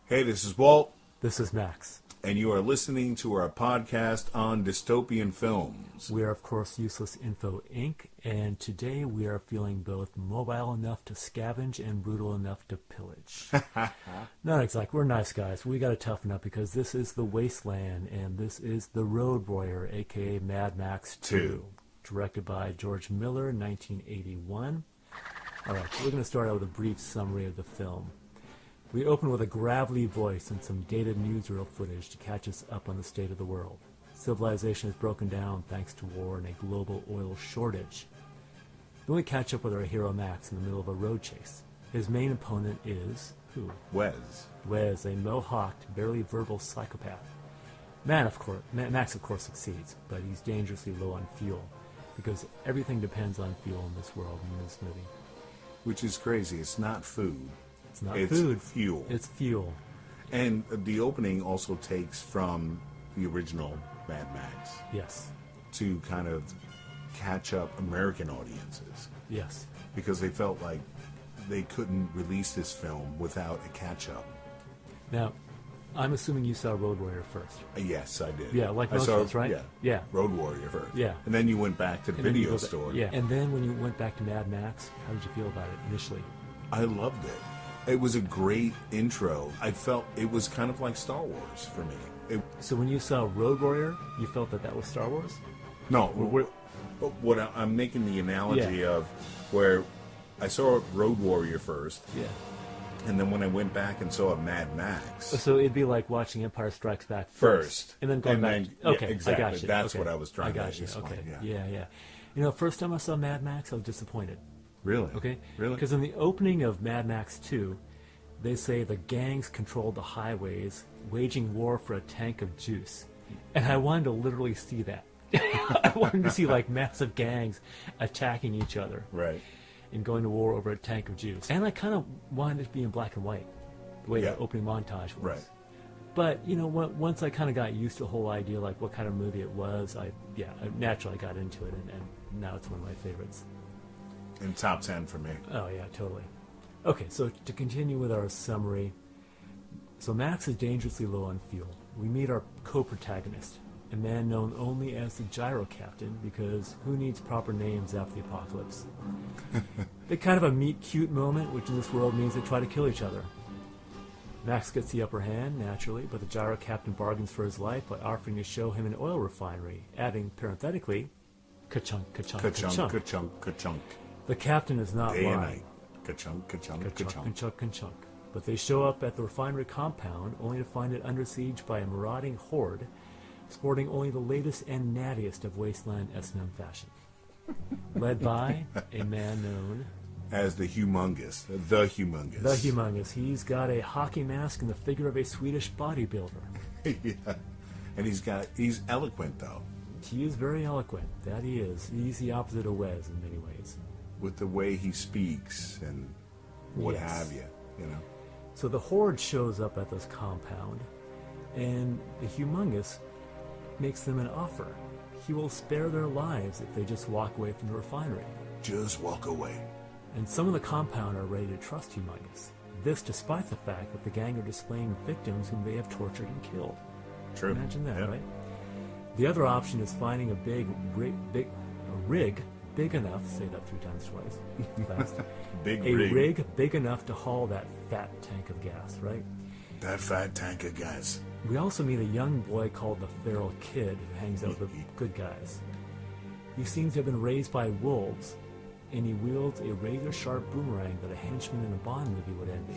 Hey, this is Walt, This is Max. and you are listening to our podcast on dystopian films. We are, of course, Useless Info Inc., and today we are feeling both mobile enough to scavenge and brutal enough to pillage. Not exactly. We're nice guys. We got to toughen up because this is The Wasteland, and this is The Road Warrior, a.k.a. Mad Max 2, directed by George Miller, 1981. All right, so we're going to start out with a brief summary of the film. We open with a gravelly voice and some dated newsreel footage to catch us up on the state of the world. Civilization is broken down thanks to war and a global oil shortage. Then we catch up with our hero Max in the middle of a road chase. His main opponent is, who? Wes. Wes, a mohawked, barely verbal psychopath. Max, of course, succeeds, but he's dangerously low on fuel, because everything depends on fuel in this world, in this movie. Which is crazy. It's not food. It's not It's food. fuel. It's fuel. And the opening also takes from the original Mad Max Yes. to kind of catch up American audiences Yes. because they felt like they couldn't release this film without a catch-up. Now, I'm assuming you saw Road Warrior first. Yes, I did. Yeah, like I most saw, of us, right? Yeah. Yeah. Road Warrior first. Yeah. And then you went back to the And then you video go back- store. Yeah. And then when you went back to Mad Max, how did you feel about it initially? I loved it. It was a great intro. I felt it was kind of like Star Wars for me. So when you saw Road Warrior, you felt that was Star Wars? What I'm making the analogy of where I saw Road Warrior first, Yeah. and then when I went back and saw Mad Max So it'd be like watching Empire Strikes Back first, and then going back. then- yeah, Okay, exactly. I got you. That's Okay. what I was trying I got to you. explain. Okay. Yeah. Yeah. You know, first time I saw Mad Max, I was disappointed. Really? Okay? Really? Because in the opening of Mad Max 2, they say the gangs controlled the highways, waging war for a tank of juice. And I wanted to literally see that. I wanted to see, like, massive gangs attacking each other Right. and going to war over a tank of juice. And I kind of wanted it to be in black and white, the way Yeah. the opening montage was. Right. But, you know, once I kind of got used to the whole idea, like what kind of movie it was, I naturally got into it, and now it's one of my favorites. In top 10 for me. Oh, yeah, totally. Okay, so to continue with our summary, so Max is dangerously low on fuel. We meet our co-protagonist, a man known only as the Gyro Captain, because who needs proper names after the apocalypse? They kind of a meet-cute moment, which in this world means they try to kill each other. Max gets the upper hand, naturally, but the Gyro Captain bargains for his life by offering to show him an oil refinery, adding, parenthetically, ka-chunk, ka-chunk, Ka-chunk, ka-chunk. ka-chunk, ka-chunk. The captain is not Day and lying. night. Ka-chunk, ka-chunk, Ka-chunk, ka-chunk. ka-chunk, ka-chunk. But they show up at the refinery compound only to find it under siege by a marauding horde, sporting only the latest and nattiest of wasteland S&M fashion. Led by a man known... As the Humongous. The Humongous. The Humongous. He's got a hockey mask and the figure of a Swedish bodybuilder. Yeah. And he's eloquent, though. He is very eloquent. That he is. He's the opposite of Wes in many ways. With the way he speaks and what Yes. have you, you know. So the horde shows up at this compound, and the Humongous makes them an offer. He will spare their lives if they just walk away from the refinery. Just walk away. And some of the compound are ready to trust Humongous. This despite the fact that the gang are displaying victims whom they have tortured and killed. True. Imagine that, Yeah. right? The other option is finding a rig big enough, say that 3 times twice, fast. Big A rig. rig big enough to haul that fat tank of gas, right? That fat tank of gas. We also meet a young boy called the Feral Kid who hangs out with the good guys. He seems to have been raised by wolves, and he wields a razor-sharp boomerang that a henchman in a Bond movie would envy.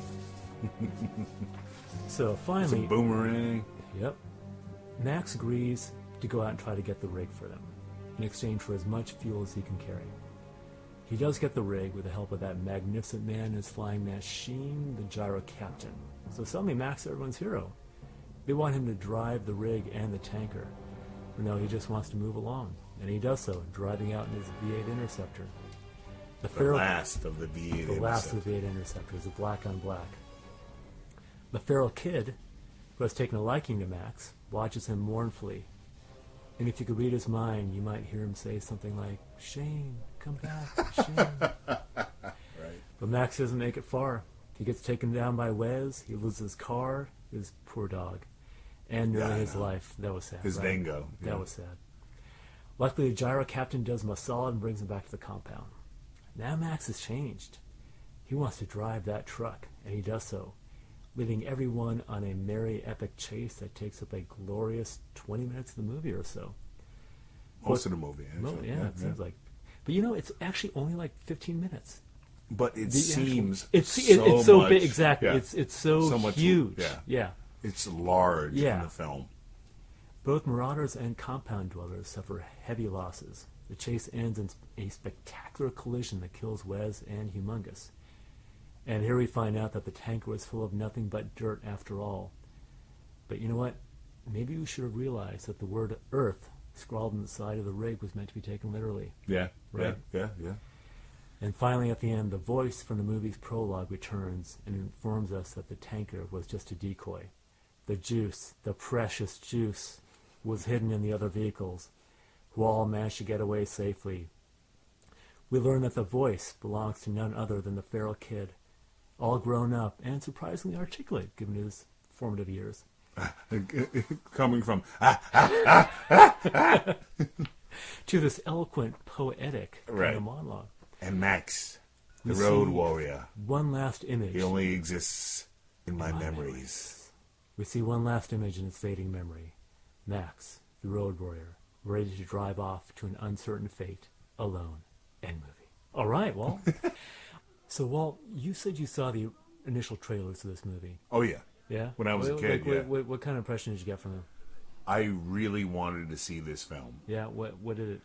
So It's a finally, boomerang. yep, Max agrees to go out and try to get the rig for them, in exchange for as much fuel as he can carry. He does get the rig with the help of that magnificent man in his flying machine, the Gyro Captain. So suddenly Max is everyone's hero. They want him to drive the rig and the tanker. But no, he just wants to move along. And he does so, driving out in his V8 Interceptor. The last of the V8. The last of the V8 Interceptors, the black on black. The Feral Kid, who has taken a liking to Max, watches him mournfully. And if you could read his mind, you might hear him say something like, "Shane, come back, Shane." Right. But Max doesn't make it far. He gets taken down by Wes. He loses his car, his poor dog, and nearly Yeah, I his know. life. That was sad. His right? dingo. That yeah. was sad. Luckily, the gyro captain does him a solid and brings him back to the compound. Now Max has changed. He wants to drive that truck, and he does so, leading everyone on a merry, epic chase that takes up a glorious 20 minutes of the movie or so. Most of the movie, actually. Yeah, it seems like. But you know, it's actually only like 15 minutes. But it The actual- seems it's so much, big. Exactly. yeah. It's so much, huge. Yeah. Yeah. It's large Yeah. in the film. Both Marauders and compound dwellers suffer heavy losses. The chase ends in a spectacular collision that kills Wes and Humongous. And here we find out that the tanker was full of nothing but dirt after all. But you know what? Maybe we should have realized that the word Earth scrawled on the side of the rig was meant to be taken literally. Yeah. Right. Yeah. And finally, at the end, the voice from the movie's prologue returns and informs us that the tanker was just a decoy. The juice, the precious juice, was hidden in the other vehicles, who all managed to get away safely. We learn that the voice belongs to none other than the feral kid, all grown up and surprisingly articulate given his formative years. Coming from To this eloquent, poetic kind Right. of monologue. and Max, the We road see warrior. One last image. He only exists in my memories. We see one last image in its fading memory. Max, the road warrior, ready to drive off to an uncertain fate, alone. End movie. All right, Walt. So, Walt, you said you saw the initial trailers of this movie. Oh yeah. Yeah? When I was a kid, yeah. What kind of impression did you get from them? I really wanted to see this film. Yeah, what did it...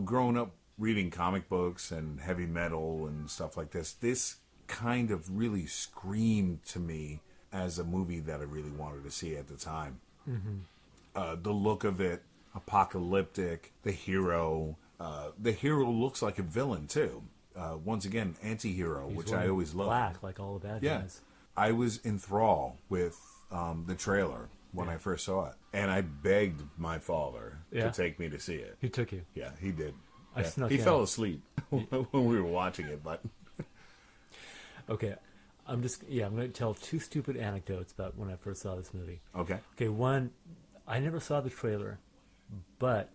Growing up reading comic books and heavy metal and stuff like this kind of really screamed to me as a movie that I really wanted to see at the time. Mm-hmm. The look of it, apocalyptic, the hero. The hero looks like a villain, too. Once again, anti-hero, He's which wearing I always loved. black, like all the bad Yeah. guys. I was enthralled with the trailer when I first saw it. And I begged my father Yeah. to take me to see it. He took you. Yeah, he did. I Yeah. snuck He out. fell asleep when we were watching it, but Okay, I'm going to tell two stupid anecdotes about when I first saw this movie. okay. Okay, one, I never saw the trailer, but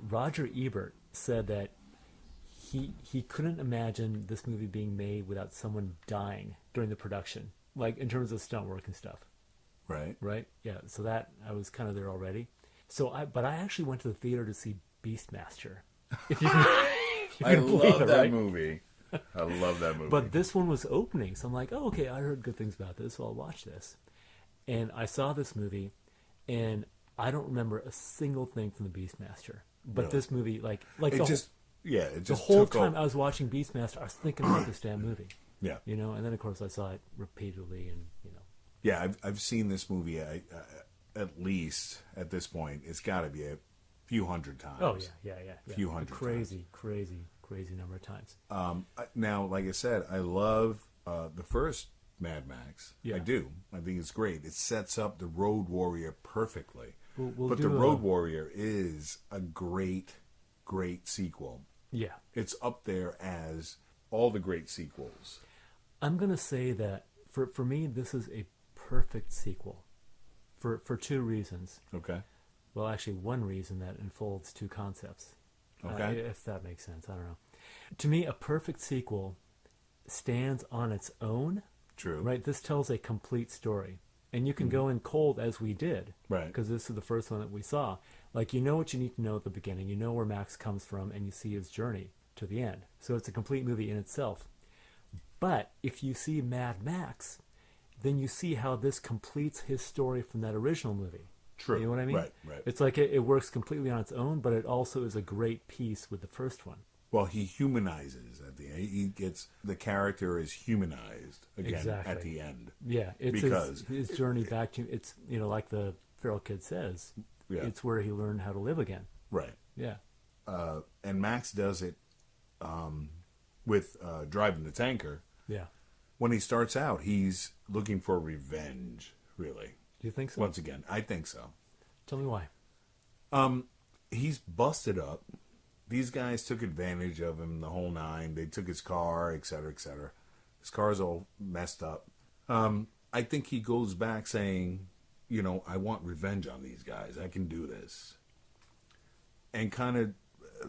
Roger Ebert said that he couldn't imagine this movie being made without someone dying during the production, like in terms of stunt work and stuff, Right. right? Yeah, so that, I was kind of there already. But I actually went to the theater to see Beastmaster. If you can, if you I can believe love it, that right? movie. I love that movie. But this one was opening, so I'm like, oh, okay, I heard good things about this, so I'll watch this. And I saw this movie, and I don't remember a single thing from the Beastmaster. But Really? this movie, like it the, just, yeah, it the just whole took time over. I was watching Beastmaster, I was thinking about this damn movie. Yeah. You know, and then of course I saw it repeatedly, and Yeah, I've seen this movie at least at this point. It's got to be a few hundred times. oh yeah. A few hundred crazy number of times. Now, like I said, I love the first Mad Max. Yeah. I do. I think it's great. It sets up the Road Warrior perfectly. We'll but do the Road Warrior is a great sequel. Yeah, It's up there as all the great sequels. I'm gonna say that for me, this is a perfect sequel, for two reasons. Okay. Well, actually, one reason that unfolds two concepts. Okay. If that makes sense, I don't know. To me, a perfect sequel stands on its own. True. Right? This tells a complete story. And you can go in cold as we did. Right. Because this is the first one that we saw. Like, you know what you need to know at the beginning. You know where Max comes from, and you see his journey to the end. So it's a complete movie in itself. But if you see Mad Max, then you see how this completes his story from that original movie. True. You know what I mean? Right. It's like it works completely on its own, but it also is a great piece with the first one. Well, he humanizes at the end. He gets the character is humanized again Exactly. at the end. Yeah, it's Because- his journey back to, it's, like the feral kid says, Yeah. it's where he learned how to live again. Right. Yeah. And Max does it with driving the tanker. Yeah. When he starts out, he's looking for revenge, really. Do you think so? Once again, I think so. Tell me why. He's busted up. These guys took advantage of him the whole nine. They took his car, et cetera, et cetera. His car's all messed up. I think he goes back saying, I want revenge on these guys. I can do this. And kind of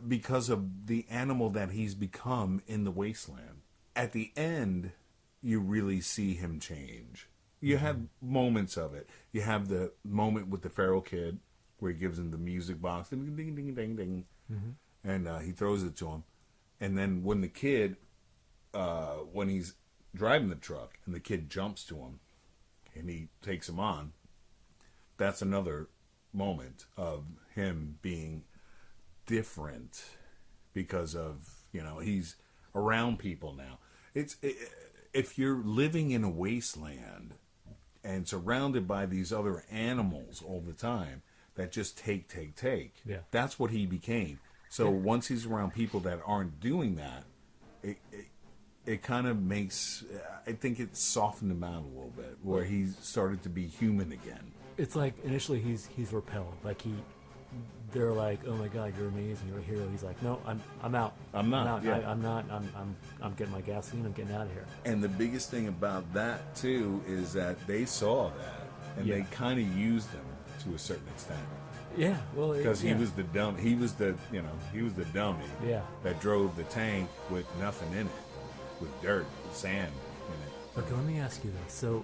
because of the animal that he's become in the wasteland. At the end, you really see him change. You have moments of it. You have the moment with the feral kid where he gives him the music box, ding, ding, ding, ding, ding, and he throws it to him. And then when the kid, when he's driving the truck and the kid jumps to him and he takes him on, that's another moment of him being different because of, he's around people now. If you're living in a wasteland and surrounded by these other animals all the time that just take, yeah, that's what he became. So once he's around people that aren't doing that, it kind of makes, I think it softened him out a little bit, where he started to be human again. It's like initially he's repelled. Like they're like, oh my God, you're amazing, you're a hero. He's like, no, I'm out. I'm not. Yeah. I'm not. I'm getting my gasoline. I'm getting out of here. And the biggest thing about that too is that they saw that and they kind of used him to a certain extent. Yeah, well, because he was the dumb. He was the dummy. Yeah. That drove the tank with nothing in it, with dirt, and sand in it. Okay, let me ask you this. So,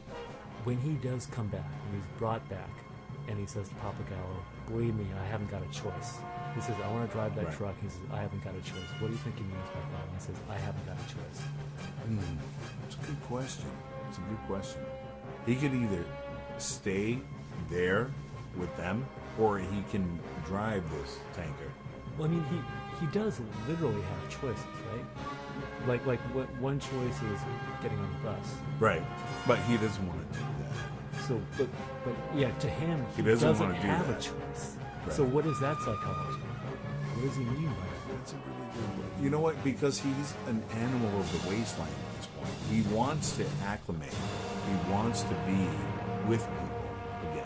when he does come back, when he's brought back, and he says to Pappagallo, "Believe me, I haven't got a choice." He says, "I want to drive that truck." He says, "I haven't got a choice." What do you think he means by that? When he says, "I haven't got a choice"? It's a good question. It's a good question. He could either stay there with them, or he can drive this tanker. Well, I mean, he does literally have choices, right? Like what one choice is getting on the bus. Right. But he doesn't want to do that. So, but yeah, to him, he doesn't doesn't want to do have that. a choice. Right. So what is that psychology? What does he mean by that? That's a really good one. You know what? Because he's an animal of the wasteland at this point. He wants to acclimate. He wants to be with people again.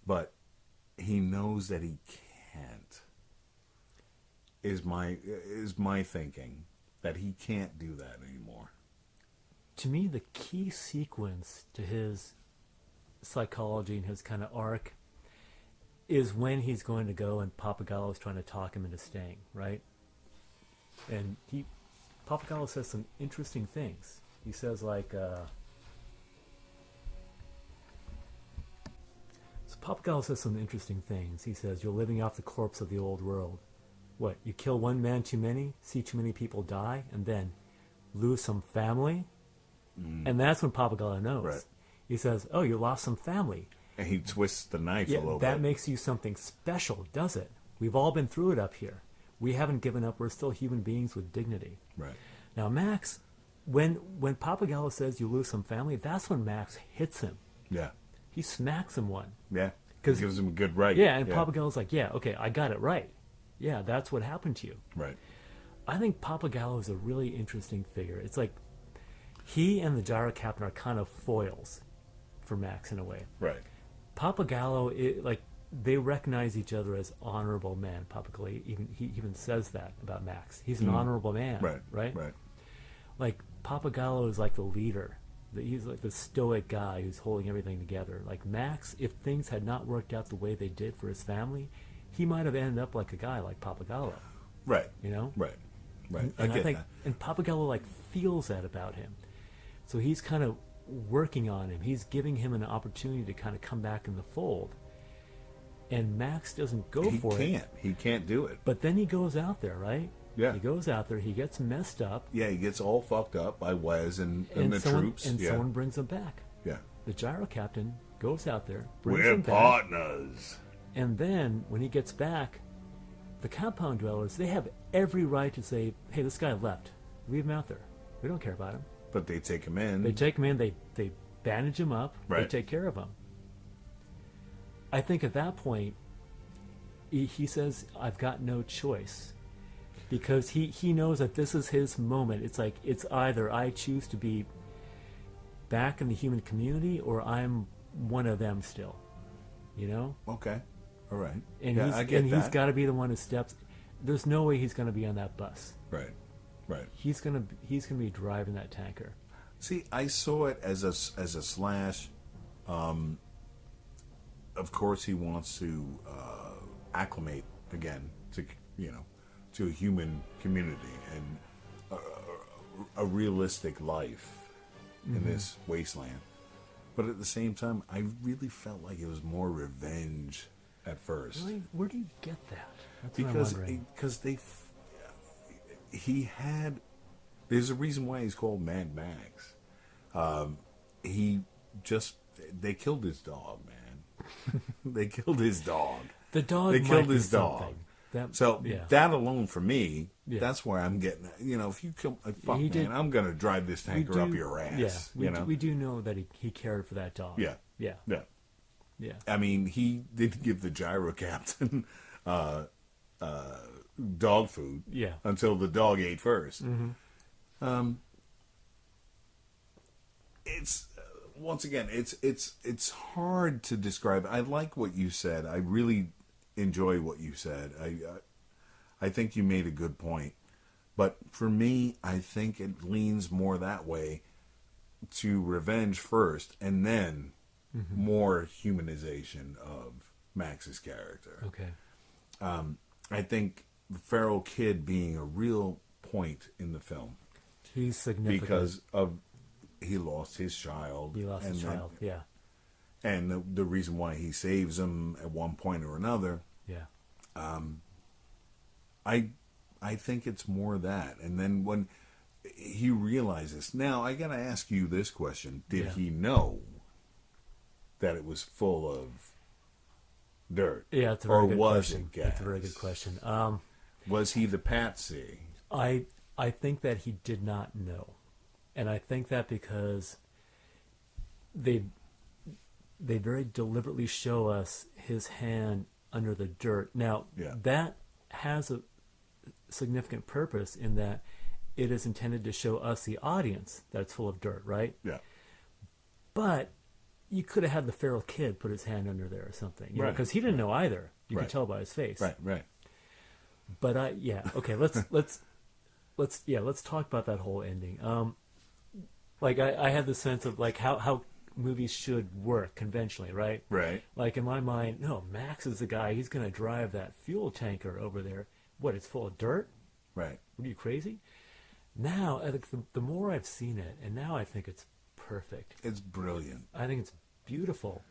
But he knows that he can't. Is my thinking that he can't do that anymore. To me, the key sequence to his psychology and his kind of arc is when he's going to go and Pappagallo is trying to talk him into staying, right? And Pappagallo says some interesting things. He says like, so Pappagallo says some interesting things. He says, "You're living off the corpse of the old world. What, you kill one man too many, see too many people die, and then lose some family?" And that's when Pappagallo knows. Right. He says, "Oh, you lost some family. And he twists the knife a Yeah, little that bit. makes you something special, does it? We've all been through it up here. We haven't given up. We're still human beings with dignity." Right. Now, Max, when Pappagallo says you lose some family, that's when Max hits him. Yeah. He smacks him one. Yeah. 'Cause- Gives him a good right. Yeah, and Pappagallo's like, "Yeah, okay, I got it right. Yeah, that's what happened to you." Right. I think Pappagallo is a really interesting figure. It's like he and the Gyro Captain are kind of foils for Max in a way. Right. Pappagallo, they recognize each other as honorable men. Pappagallo even says that about Max. He's an honorable man, Right. right? Right. Like Pappagallo is like the leader. He's like the stoic guy who's holding everything together. Like Max, if things had not worked out the way they did for his family, he might have ended up like a guy like Pappagallo. Right. You know? Right. Right. And I get think, that. and Pappagallo feels that about him. So he's kind of working on him. He's giving him an opportunity to kind of come back in the fold. And Max doesn't go He for it. can't. He can't do it. But then he goes out there, right? Yeah. He goes out there. He gets messed up. Yeah, he gets all fucked up by Wes and the troops. And yeah. someone brings him back. Yeah. The Gyro Captain goes out there, brings We're him back. partners. And then when he gets back, the compound dwellers, they have every right to say, "Hey, this guy left. Leave him out there. We don't care about him." But they take him in. They take him in, they bandage him up, they Right. take care of him. I think at that point, he says, "I've got no choice." Because he knows that this is his moment. It's like, it's either I choose to be back in the human community or I'm one of them still. You know? Okay. All right. And yeah, I get that. he's got to be the one who steps. There's no way he's going to be on that bus. Right. Right. He's gonna be driving that tanker. See, I saw it as a slash. Of course, he wants to acclimate again to to a human community and a realistic life in this wasteland. But at the same time, I really felt like it was more revenge at first. Really? Where do you get that? That's what I'm wondering. Because he had. There's a reason why he's called Mad Max. They killed his dog, man. They killed his dog. The dog. They might killed be his dog. something. That, So yeah. that alone for me, Yeah. that's where I'm getting. If you kill, fuck, He man, did- I'm gonna drive this tanker up your ass. Yeah, we do know that he cared for that dog. Yeah. Yeah. Yeah. Yeah. I mean, he did give the gyro captain dog food. Yeah. Until the dog ate first. It's once again, it's hard to describe. I like what you said. I really enjoy what you said. I think you made a good point. But for me, I think it leans more that way, to revenge first, and then more humanization of Max's character. Okay. I think the feral kid being a real point in the film He's significant. because of he lost his child. he lost his then- child. Yeah. and the reason why he saves him at one point or another. Yeah. I think it's more that. And then when he realizes, now I got to ask you this question: did Yeah. he know that it was full of dirt? Yeah, it's a very or good was question. it gas? That's a very good question. Was he the patsy? I think that he did not know, and I think that because they very deliberately show us his hand under the dirt. Now Yeah. that has a significant purpose in that it is intended to show us, the audience, that it's full of dirt, right? Yeah. But you could have had the feral kid put his hand under there or something, Right. because he didn't know either. You Right. could tell by his face. Right. But okay, let's talk about that whole ending. Like I had the sense of like how movies should work conventionally, right? Right. Like in my mind, no, Max is the guy. He's going to drive that fuel tanker over there. What? It's full of dirt? Right. What are you, crazy? Now, I think the more I've seen it, and now I think it's perfect. It's brilliant. I think it's beautiful.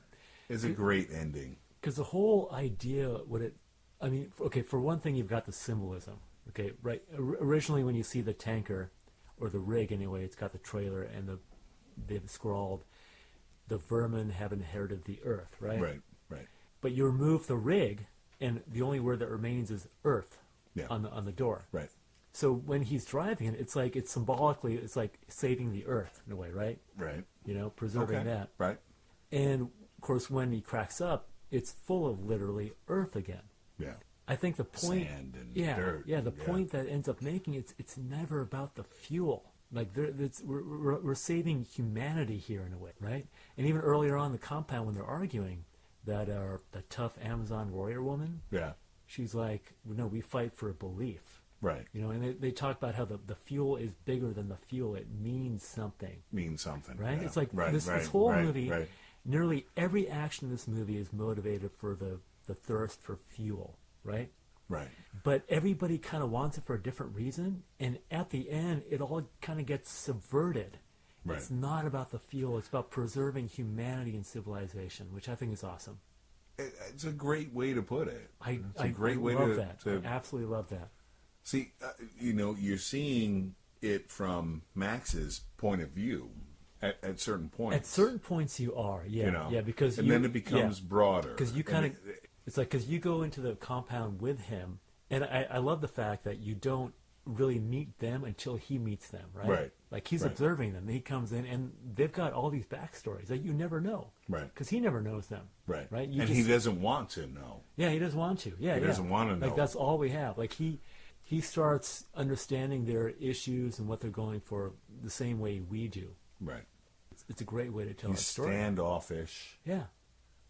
It's a great ending. Because the whole idea, okay, for one thing, you've got the symbolism. Okay, right. Originally, when you see the tanker, or the rig anyway, it's got the trailer, and they've scrawled, "The vermin have inherited the earth," right? Right. But you remove the rig, and the only word that remains is earth Yeah. on the door. Right. So when he's driving it, it's like it's like saving the earth in a way, right? Right. Preserving Okay. that. Right. And of course, when he cracks up, it's full of literally earth again. Yeah. I think the point, Sand and yeah, dirt. yeah, the point that ends up making it's never about the fuel. Like we're saving humanity here in a way, right? And even earlier on in the compound when they're arguing, that the tough Amazon warrior woman, Yeah. she's like, no, we fight for a belief, Right. And they talk about how the fuel is bigger than the fuel. It means something, Means something. right? Yeah. It's like Right, this right, whole right, movie. Right. Nearly every action in this movie is motivated for the thirst for fuel, right? Right. But everybody kind of wants it for a different reason, and at the end, it all kind of gets subverted. Right. It's not about the fuel; it's about preserving humanity and civilization, which I think is awesome. It's a great way to put it. It's I a great way love to, that. to I absolutely love that. see. You're seeing it from Max's point of view at certain points. At certain points, you are, yeah, yeah, because and then it becomes broader. Because you kind of, it's like because you go into the compound with him, and I love the fact that you don't really meet them until he meets them, right? Right. Like he's Right. observing them. He comes in, and they've got all these backstories that you never know, Right. Because he never knows them, Right. Right. And he doesn't want to know. Yeah, he doesn't want to. Yeah, He doesn't want to know. Like that's all we have. Like he starts understanding their issues and what they're going for the same way we do. Right. It's a great way to tell He's a story. standoffish Yeah.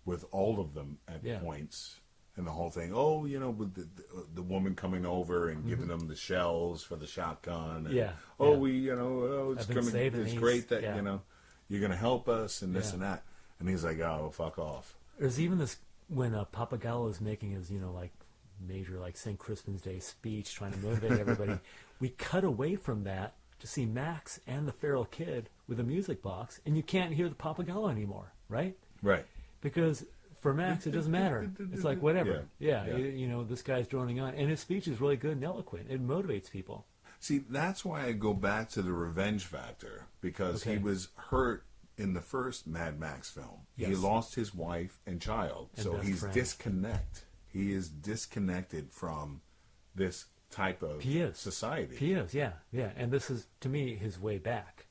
with all of them at Yeah. points. And the whole thing, with the woman coming over and giving them the shells for the shotgun. And, Yeah. it's I've been saving it's these. great that, Yeah. you're going to help us and this Yeah. and that. And he's like, oh, fuck off. There's even this when Papagallo is making his, like major like St. Crispin's Day speech trying to motivate everybody. We cut away from that to see Max and the feral kid with a music box, and you can't hear the Papagallo anymore, right? Right. Because for Max, it doesn't matter. It's like, whatever. Yeah. Yeah. This guy's droning on. And his speech is really good and eloquent. It motivates people. See, that's why I go back to the revenge factor, because he Okay. was hurt in the first Mad Max film. He Yes. lost his wife and child. And So best he's friend. He is disconnected from this type of He is. society. He is, yeah. And this is, to me, his way back.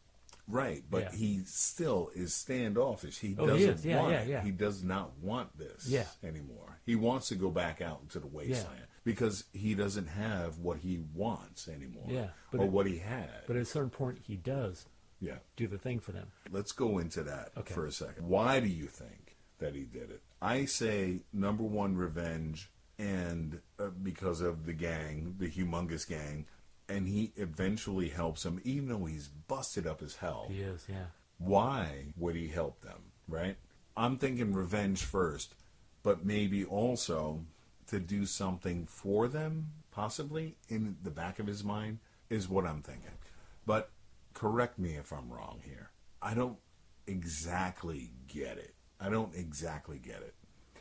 Right, but Yeah. he still is standoffish. He Oh, doesn't he is. Yeah, want yeah, it. yeah. He does not want this Yeah. anymore. He wants to go back out into the wasteland because he doesn't have what he wants anymore. Yeah, but or what he had. But at a certain point, he does yeah. do the thing for them. Let's go into that Okay. for a second. Why do you think that he did it? I say number one, revenge, and because of the gang, the humongous gang, and he eventually helps him, even though he's busted up as hell. He is, yeah. Why would he help them, right? I'm thinking revenge first, but maybe also to do something for them, possibly, in the back of his mind, is what I'm thinking. But correct me if I'm wrong here. I don't exactly get it.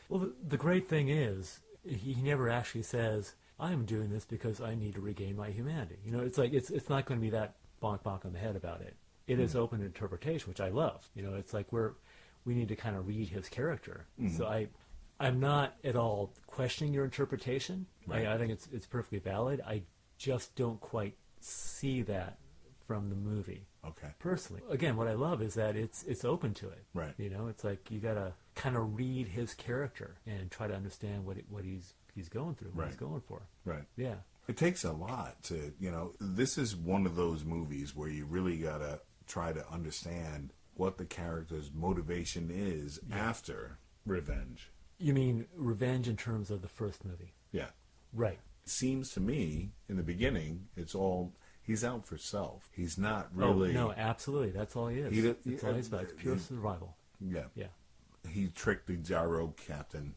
Well, the great thing is, he never actually says, I'm doing this because I need to regain my humanity. It's like, it's not going to be that bonk on the head about it. It is open to interpretation, which I love. It's like we need to kind of read his character. So I'm not at all questioning your interpretation. Right. I think it's perfectly valid. I just don't quite see that from the movie. Okay. Personally, again, what I love is that it's open to it. Right. It's like you gotta kind of read his character and try to understand what he's going through, what he's Right. going for. Right. Yeah. It takes a lot to, this is one of those movies where you really got to try to understand what the character's motivation is after revenge. You mean revenge in terms of the first movie? Yeah. Right. It seems to me, in the beginning, he's out for self. He's not really... Oh, no, absolutely. That's all he is. That's all he's about. It's pure survival. Yeah. Yeah. He tricked the gyro captain.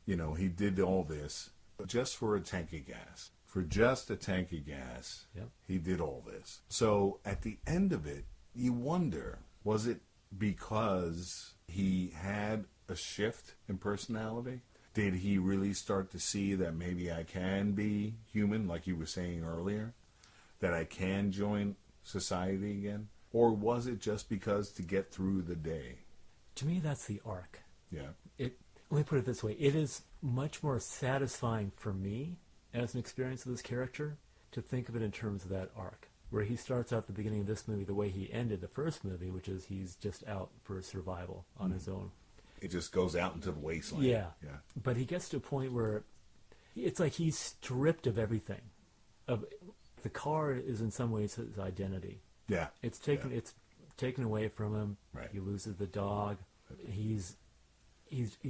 He did all this just for a tank of gas. For just a tank of gas, Yep. he did all this. So at the end of it, you wonder, was it because he had a shift in personality? Did he really start to see that maybe I can be human, like you were saying earlier? That I can join society again? Or was it just because to get through the day? To me, that's the arc. Yeah. Let me put it this way. It is much more satisfying for me as an experience of this character to think of it in terms of that arc, where he starts out at the beginning of this movie the way he ended the first movie, which is he's just out for survival on his own. It just goes out into the wasteland. Yeah. Yeah. But he gets to a point where it's like he's stripped of everything. The car is in some ways his identity. Yeah. It's taken away from him. Right. He loses the dog. He's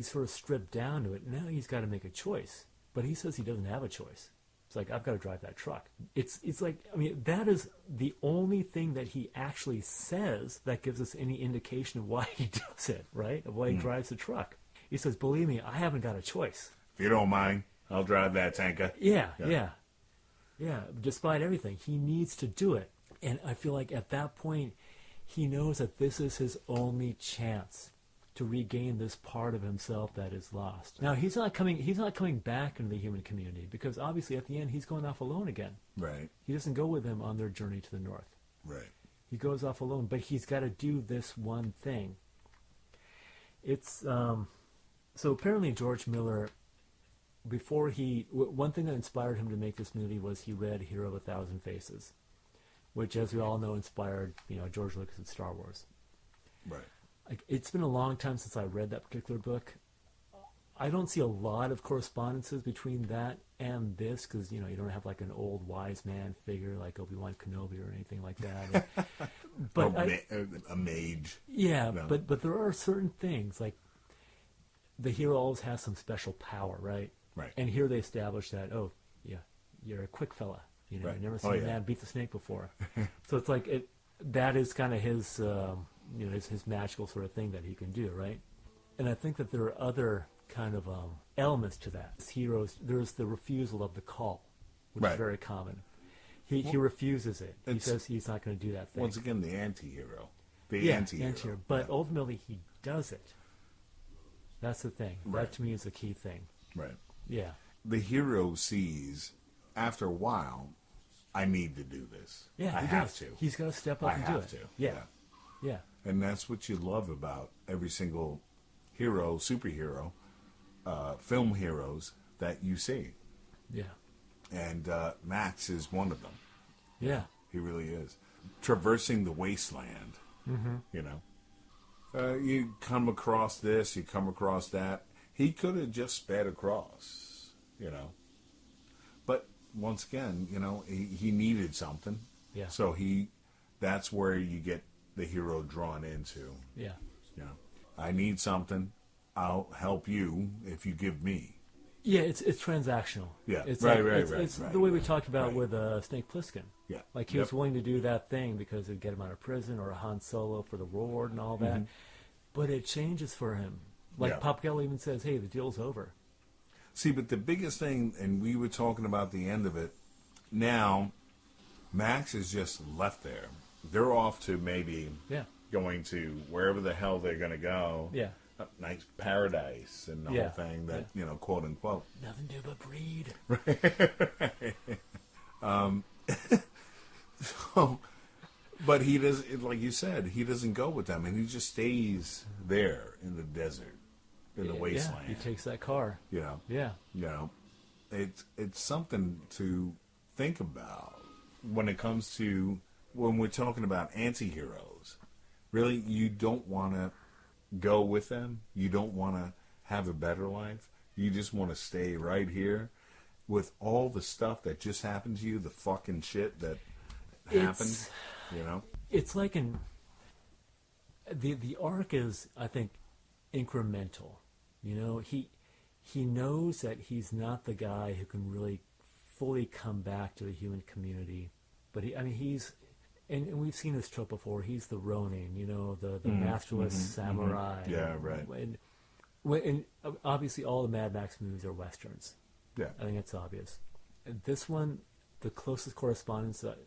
sort of stripped down to it. Now he's got to make a choice. But he says he doesn't have a choice. It's like, I've got to drive that truck. It's like, that is the only thing that he actually says that gives us any indication of why he does it, right? Of why he drives the truck. He says, believe me, I haven't got a choice. If you don't mind, I'll drive that tanker. Yeah. Despite everything, he needs to do it. And I feel like at that point, he knows that this is his only chance to regain this part of himself that is lost. Now, he's not coming back into the human community, because obviously at the end he's going off alone again. Right. He doesn't go with them on their journey to the north. Right. He goes off alone, but he's got to do this one thing. It's so apparently George Miller, before one thing that inspired him to make this movie was he read Hero of a Thousand Faces, which, as we all know, inspired George Lucas and Star Wars. Right. It's been a long time since I read that particular book. I don't see a lot of correspondences between that and this, because you don't have like an old wise man figure like Obi-Wan Kenobi or anything like that. But a mage. yeah, No. but there are certain things like the hero always has some special power, right? Right. And here they establish that, oh, yeah, you're a quick fella. You know, Right. you've never Oh, seen a yeah. man beat the snake before. So it's like that is kind of his, you know, his magical sort of thing that he can do, right? And I think that there are other kind of elements to that. As heroes, there's the refusal of the call, which Right. is very common. He refuses it. He It's- says he's not going to do that thing. Once again, the anti-hero. The Yeah, anti-hero. anti-hero. But Yeah. ultimately, he does it. That's the thing. Right. That to me is the key thing. Right. Yeah. The hero sees, after a while, I need to do this. Yeah, I he have does. to. He's got to step up I and do have it. to. Yeah. Yeah. And that's what you love about every single hero, superhero, film heroes that you see. Yeah. And Max is one of them. Yeah. He really is. Traversing the wasteland, you know. You come across this, you come across that. He could have just sped across, you know. But once again, you know, he needed something. Yeah. So that's where you get the hero drawn into. Yeah. You know, I need something. I'll help you if you give me. Yeah, it's transactional. Yeah, it's right, like, right, it's, right, It's right, the way we right, talked about right. with Snake Plissken. Yeah. Like he Yep. was willing to do that thing because it'd get him out of prison, or a Han Solo for the reward and all that. But it changes for him. Like Yeah. Papagello even says, "Hey, the deal's over." See, but the biggest thing, and we were talking about the end of it, now Max is just left there. They're off to maybe Yeah. going to wherever the hell they're going to go. Yeah. A nice paradise and the Yeah. whole thing that, you know, quote unquote. Nothing to do but breed. But he does, like you said, he doesn't go with them, and he just stays there in the desert, in the wasteland. Yeah, he takes that car. You know, Yeah. you know, it's something to think about when it comes to when we're talking about anti-heroes. Really, you don't want to go with them. You don't want to have a better life. You just want to stay right here with all the stuff that just happened to you, the fucking shit that happened. It's- You know, It's like the arc is, I think, incremental. You know, he knows that he's not the guy who can really fully come back to the human community, but he's and we've seen this trope before. He's the Ronin, you know, the masterless samurai. Yeah, right. And obviously, all the Mad Max movies are westerns. yeah, I think it's obvious. And this one, the closest correspondence that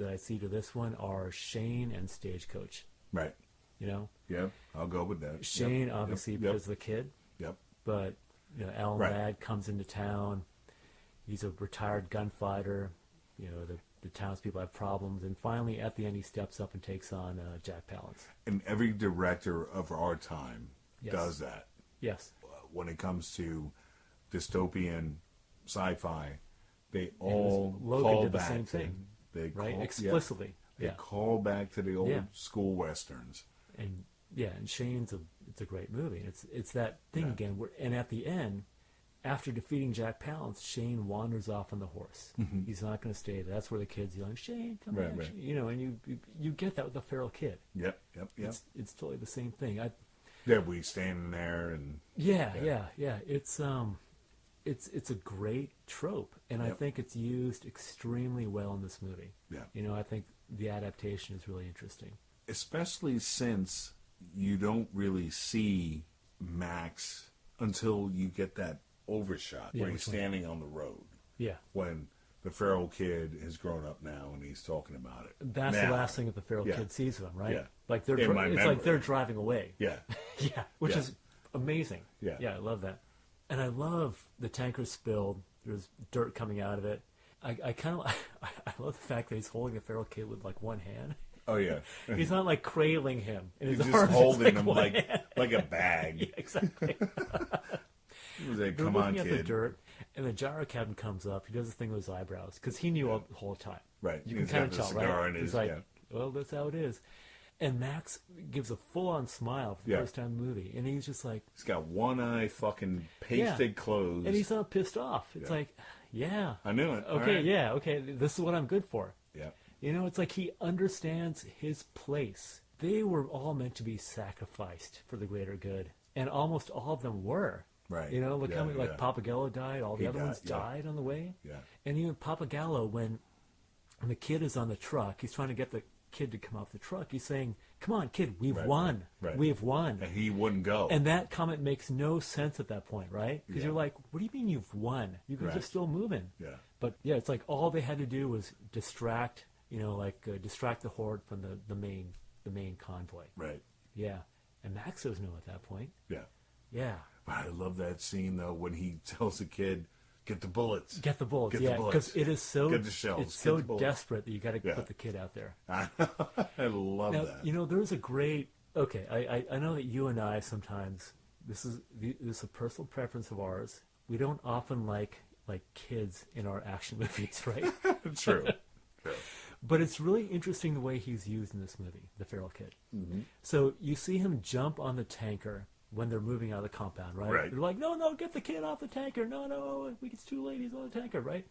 I see to this one are Shane and Stagecoach. right. You know, Yeah, I'll go with that. Shane Yep, obviously yep, because of the kid, Yep. but you know, Alan Right. Ladd comes into town. He's a retired gunfighter. You know, the townspeople have problems, and finally, at the end, he steps up and takes on Jack Palance. And every director of our time Yes. does that. Yes, When it comes to dystopian sci-fi, they was- all Logan call did the back same to- thing, They right? call, Explicitly. They Yeah. call back to the old Yeah. school westerns. And Shane's it's a great movie. It's that thing Yeah. again. And at the end, after defeating Jack Palance, Shane wanders off on the horse. He's not going to stay there. That's where the kid's yelling, "Shane, come Right, back!" right. You know, and you get that with the feral kid. Yep. It's totally the same thing. Yeah, we standing there and Yeah. It's a great trope, and I Yep. think it's used extremely well in this movie. Yeah. You know, I think the adaptation is really interesting. especially since you don't really see Max until you get that overshot Yeah, where he's which one? standing on the road Yeah. when the feral kid has grown up now and he's talking about it. That's now. the last thing that the feral Yeah. kid sees of him, right? Yeah. Like they're In my it's like memory. they're driving away. Yeah, Yeah, which Yeah. is amazing. Yeah. I love that, and I love the tanker spilled. There's dirt coming out of it. I kind of I love the fact that he's holding the feral kid with like one hand. oh yeah. He's not like cradling him in He's his just arms. It's holding him one like hand. like a bag. Yeah, exactly. He was like, They're "Come on, looking at the kid." dirt, and the gyro captain comes up. He does the thing with his eyebrows because he knew all the whole time. Right. You He's can kind got of the tell, cigar right? in He's his- like, yeah. well, that's how it is. And Max gives a full-on smile for the Yeah. first time in the movie, and he's just like, He's got one eye fucking pasted closed. and he's not pissed off. It's Yeah. like, yeah, I knew it. All okay, right. yeah, okay, this is what I'm good for. Yeah. You know, it's like he understands his place. They were all meant to be sacrificed for the greater good, and almost all of them were. Right. You know, look Yeah, how many, like yeah. Papagallo died, all the He other ones died, yeah. died on the way. Yeah. And even Papagallo, when the kid is on the truck, he's trying to get the kid to come off the truck. He's saying, "Come on, kid, we've Right, won. right. We've won." And he wouldn't go. And that comment makes no sense at that point, right? Because Yeah. you're like, what do you mean you've won? You guys Right. are still moving. Yeah. But yeah, it's like all they had to do was distract, distract the horde from the main convoy. Right. Yeah. And Max doesn't know at that point. Yeah. Yeah. But I love that scene though when he tells the kid, "Get the bullets." Get the bullets. Get the Yeah, bullets. because it is so Get the shells. it's Get so the bullets. desperate that you got to Yeah. put the kid out there. I love Now, that. there's a great. Okay, I know that you and I sometimes this is a personal preference of ours. We don't often like kids in our action movies, right? True. True. But it's really interesting the way he's used in this movie, the feral kid. Mm-hmm. So you see him jump on the tanker when they're moving out of the compound, right? Right. They're like, no, get the kid off the tanker. No, it's too late. He's on the tanker, right?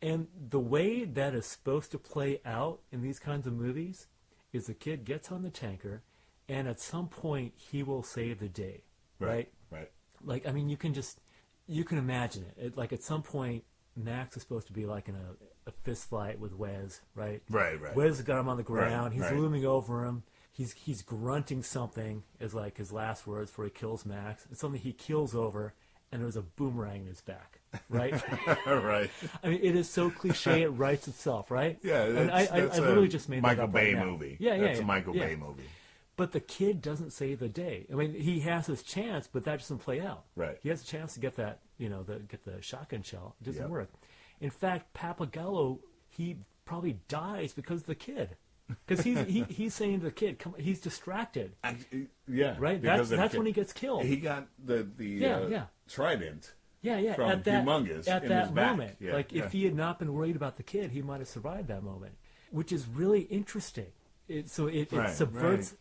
And the way that is supposed to play out in these kinds of movies is the kid gets on the tanker, and at some point he will save the day, right? Right. Like, I mean, you can imagine it. Like, at some point, Max is supposed to be like in a fist fight with Wes, right? Right. Right. Wes has got him on the ground. He's right. looming over him. He's grunting something as like his last words before he kills Max. It's something he keels over, and there's a boomerang in his back, right? Right. I mean, it is so cliche it writes itself, right? Yeah. And That's, I that's literally a just made Michael that up Bay right now. movie. Yeah, That's yeah, a Michael yeah. Bay movie. But the kid doesn't save the day. I mean, he has his chance, but that doesn't play out. Right. He has a chance to get that, get the shotgun shell. It doesn't Yep. work. In fact, Papagallo, he probably dies because of the kid. Because he's saying to the kid, "Come," he's distracted, Yeah. right? because That's of the when he kid. gets killed. He got the Yeah. trident. Yeah. from At that Humongous at in that his back. moment, Yeah, like if he had not been worried about the kid, he might have survived that moment, which is really interesting. It Right, subverts.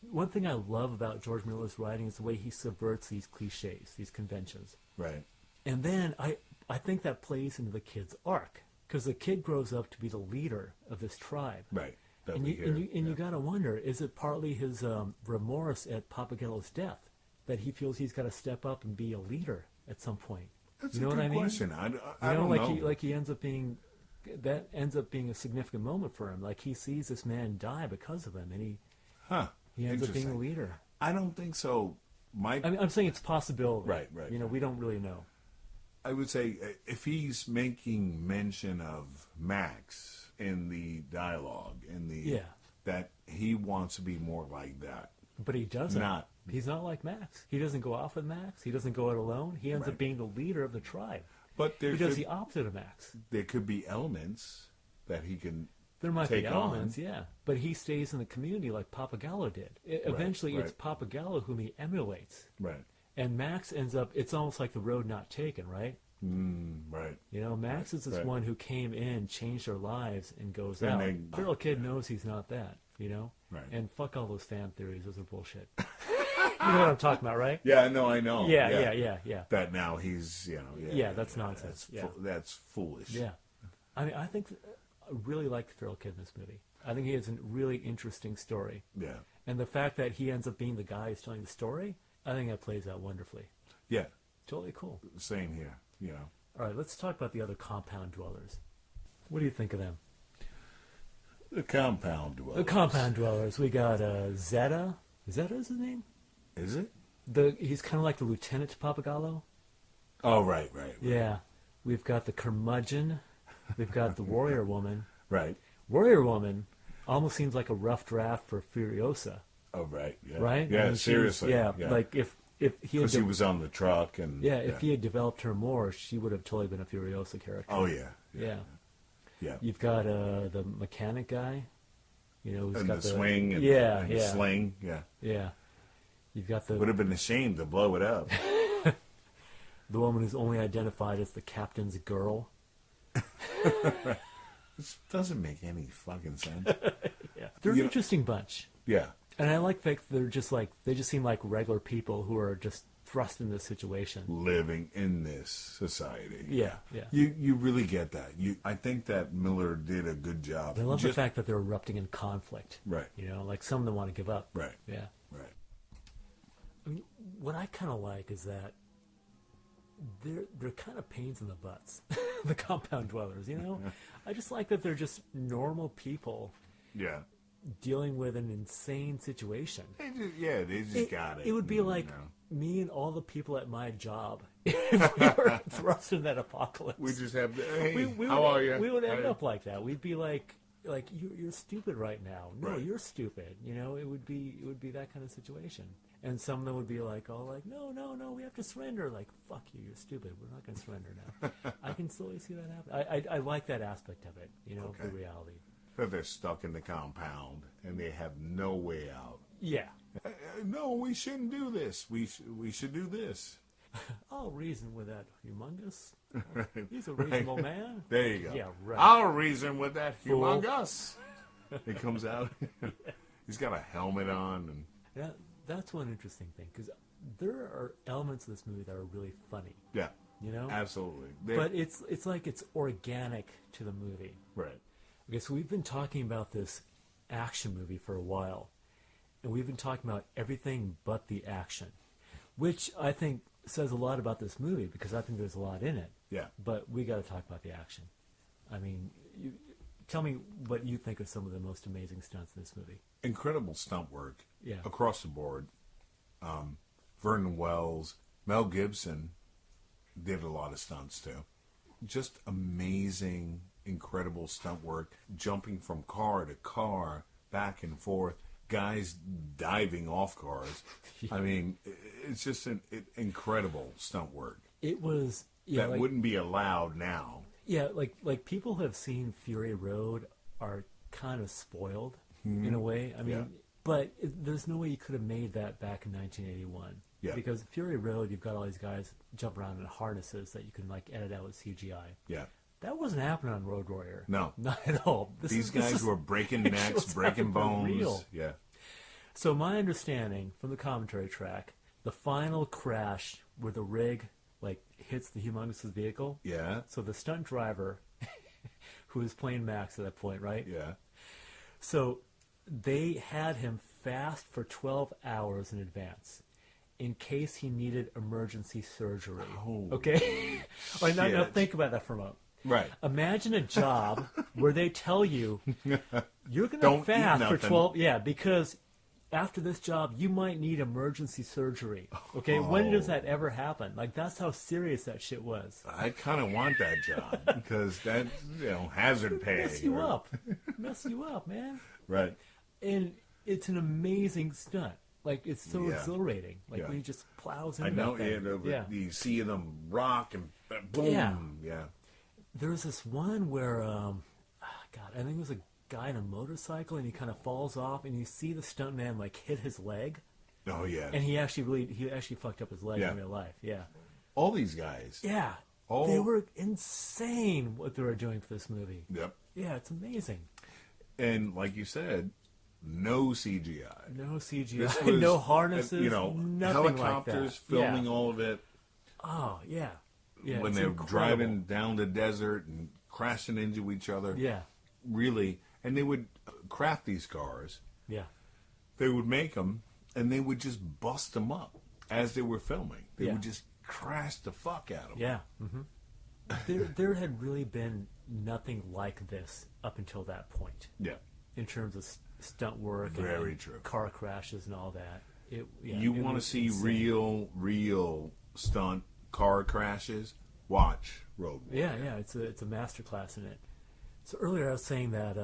One thing I love about George Miller's writing is the way he subverts these cliches, these conventions. Right. And then I think that plays into the kid's arc, because the kid grows up to be the leader of this tribe. Right. That And we you hear. got to wonder, is it partly his remorse at Papagallo's death that he feels he's got to step up and be a leader at some point? That's You know a what good I mean? question. I You don't know. he ends up being, that ends up being a significant moment for him. Like, he sees this man die because of him, and he ends up being a Interesting. leader. I don't think so. I mean, I'm saying it's a possibility. Right. We don't really know. I would say if he's making mention of Max in the dialogue, that he wants to be more like that. But he doesn't. Not. He's not like Max. He doesn't go off with Max. He doesn't go out alone. He ends up Right. being the leader of the tribe. But He does the opposite of Max. there could be elements that he can There might take be elements, yeah. But he stays in the community like Papagallo did. Eventually, right. it's Papagallo whom he emulates. Right. And Max ends up, it's almost like the road not taken, right? Right. Max is this right. one who came in, changed their lives, and goes And out. they- Feral Kid knows he's not that, Right. And fuck all those fan theories. Those are bullshit. You know what I'm talking about, right? Yeah, no, I know. Yeah. That now he's, Yeah, that's nonsense. That's foolish. Yeah. I mean, I really like the Feral Kid in this movie. I think he has a really interesting story. Yeah. And the fact that he ends up being the guy who's telling the story, I think that plays out wonderfully. Yeah. Totally cool. Same here. All right, let's talk about the other compound dwellers. What do you think of them? The compound dwellers. The compound dwellers. We got Zeta. Zeta is his name? Is it? He's kind of like the lieutenant to Papagallo. Oh, right. Yeah. We've got the curmudgeon. We've got the warrior woman. Right. Warrior woman almost seems like a rough draft for Furiosa, Oh, right. Yeah. right? Yeah, I mean, seriously. like if he had Because he was on the truck and... if he had developed her more, she would have totally been a Furiosa character. Oh, yeah. Yeah. Yeah. You've got the mechanic guy, who's And got the swing and, and the sling. Yeah. Yeah. You've got Would have been a shame to blow it up. the woman who's only identified as the captain's girl. This doesn't make any fucking sense. Yeah. They're an interesting bunch. Yeah. And I like that they just seem like regular people who are just thrust in this situation. Living in this society. Yeah. You really get that. I think that Miller did a good job. I love the fact that they're erupting in conflict. Right. Like some of them want to give up. Right. Yeah. Right. what I kind of like is that they're kind of pains in the butts, the compound dwellers. You know, I just like that they're just normal people Yeah. dealing with an insane situation. They just got it. It would be like you know. me and all the people at my job if we were thrust in that apocalypse. We just have. Hey, we how would, are you? We would end up like that. We'd be like you're stupid right now. No, Right. you're stupid. You know, it would be that kind of situation. And some of them would be like, no, we have to surrender. Like, fuck you, you're stupid. We're not going to surrender now. I can slowly see that happen. I like that aspect of it. You know, the reality. That they're stuck in the compound and they have no way out. Yeah. No, we shouldn't do this. We should do this. I'll reason with that humongous. He's a reasonable man. There you go. Yeah, right. I'll reason with that Fool. humongous. It comes out. He's got a helmet on. And Yeah, that's one interesting thing, because there are elements of this movie that are really funny. yeah, You know? absolutely. But it's like it's organic to the movie. Right. Okay, so we've been talking about this action movie for a while, and we've been talking about everything but the action, which I think says a lot about this movie, because I think there's a lot in it. Yeah. But we got to talk about the action. I mean, tell me what you think of some of the most amazing stunts in this movie. Incredible stunt work. Yeah. Across the board. Vernon Wells, Mel Gibson did a lot of stunts too. Just amazing, incredible stunt work. Jumping from car to car, back and forth. Guys diving off cars. I mean, it's just an incredible stunt work. It was That wouldn't be allowed now. Yeah, like people have seen Fury Road are kind of spoiled in a way. I mean, Yeah. but there's no way you could have made that back in 1981. Yeah. Because Fury Road, you've got all these guys jump around in harnesses that you can like edit out with CGI. Yeah. That wasn't happening on Road Warrior. No. Not at all. These guys were breaking necks, was breaking happening for bones. real. Yeah. So my understanding from the commentary track, the final crash where the rig like hits the Humongous's vehicle. Yeah. So the stunt driver, who was playing Max at that point, right? Yeah. So they had him fast for 12 hours in advance in case he needed emergency surgery. Oh, okay? All right, now shit. think about that for a moment. Right. Imagine a job where they tell you you're going Don't to eat fast for nothing. 12, yeah, because after this job you might need emergency surgery. Okay, when does that ever happen? Like, that's how serious that shit was. I kind of want that job because that, hazard pay. Mess you up, man. Right. And it's an amazing stunt. Like, it's so Yeah. exhilarating. Like, Yeah. when he just plows I into know. that thing. Yeah. You see them rock and boom. Yeah. Yeah. There was this one where, God, I think it was a guy on a motorcycle, and he kind of falls off, and you see the stuntman like hit his leg, Oh yeah. and he actually fucked up his leg Yeah. in real life. Yeah, All these guys. yeah. Oh. They were insane what they were doing for this movie. Yep. Yeah, it's amazing. And like you said, no CGI. No CGI, This was, no harnesses, nothing helicopters like that. filming Yeah. all of it. Oh yeah, yeah. When it's they're incredible. driving down the desert and crashing into each other. Yeah, Really. And they would craft these cars. yeah. They would make them, and they would just bust them up as they were filming. They Yeah. would just crash the fuck out of them. Yeah. There had really been nothing like this up until that point Yeah. in terms of stunt work, Very and true. car crashes and all that. You You want to see real stunt car crashes? Watch Road Warrior. Yeah, it's a masterclass in it. So earlier I was saying that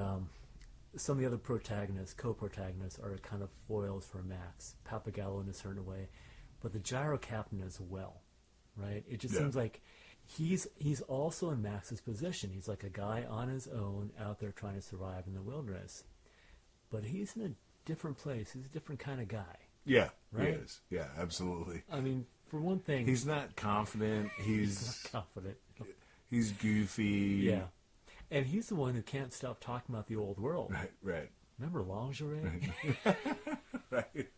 some of the other co-protagonists, are kind of foils for Max, Papagallo in a certain way, but the gyro captain as well, right? It just Yeah. seems like he's also in Max's position. He's like a guy on his own out there trying to survive in the wilderness, but he's in a different place. He's a different kind of guy. Yeah, Right? he is. Yeah, absolutely. I mean, for one thing, He's not confident. he's He's not confident. he's goofy. Yeah. And he's the one who can't stop talking about the old world. Right. Remember lingerie? Right.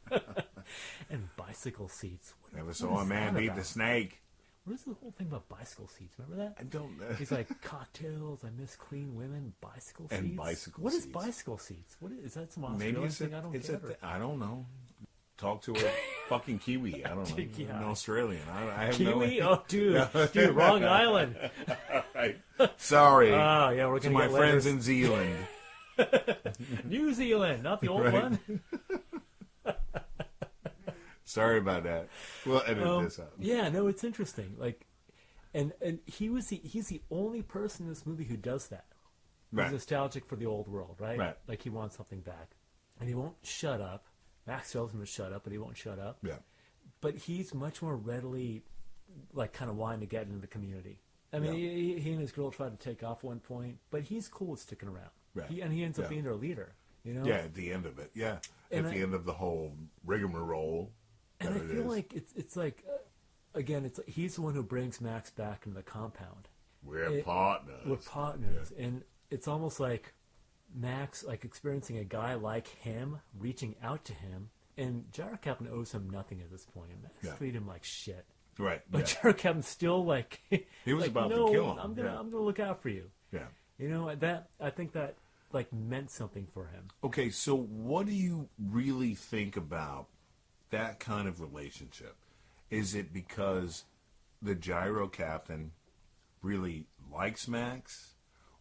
And bicycle seats. Never What saw a is man that beat about? the snake. What is the whole thing about bicycle seats? Remember that? I don't know. He's like, cocktails, I miss clean women, bicycle And seats. bicycle What is seats. bicycle seats? What is that? Some Maybe Australian it's thing? I don't it's get a it. I don't know. Talk to her. Fucking Kiwi. I don't know. Yeah. An Australian. I have Kiwi? no Oh, dude, wrong island. Right. Sorry. Oh, yeah, we're to gonna my get friends letters. in Zealand. New Zealand, not the old Right. one. Sorry about that. We'll edit this out. Yeah, no, it's interesting. Like, and he's the only person in this movie who does that. Right. He's nostalgic for the old world, right? Right. Like he wants something back, and he won't shut up. Max tells him to shut up, but he won't shut up. Yeah. But he's much more readily, like, kind of wanting to get into the community. I mean, Yeah. he and his girl tried to take off one point, but he's cool with sticking around. Right. He ends up Yeah. being their leader. You know. Yeah, at the end of it. Yeah. And at the end of the whole rigmarole. And I that it feel is. like it's like, again, it's he's the one who brings Max back into the compound. We're partners. We're partners, and it's almost like Max, like experiencing a guy like him, reaching out to him, and Gyro Captain owes him nothing at this point. And Max Yeah. treated him like shit, Right. but Yeah. Gyro Captain's still like He was like, about to no, kill him. I'm gonna Yeah. I'm gonna look out for you. Yeah. You know that I think that like meant something for him. Okay, so what do you really think about that kind of relationship? Is it because the Gyro Captain really likes Max?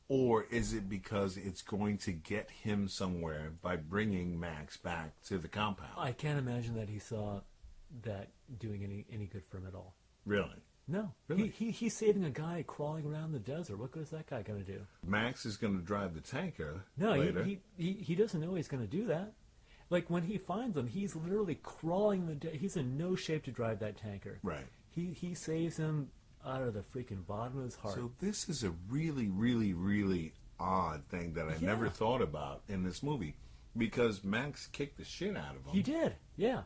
Or is it because it's going to get him somewhere by bringing Max back to the compound? I can't imagine that he saw that doing any good for him at all. Really? No, Really? he's saving a guy crawling around the desert. What good is that guy going to do? Max is going to drive the tanker No, later. he doesn't know he's going to do that. Like when he finds him, he's literally crawling he's in no shape to drive that tanker. Right. He saves him out of the freaking bottom of his heart. So this is a really, really, really odd thing that I Yeah. never thought about in this movie. Because Max kicked the shit out of him. He did, yeah.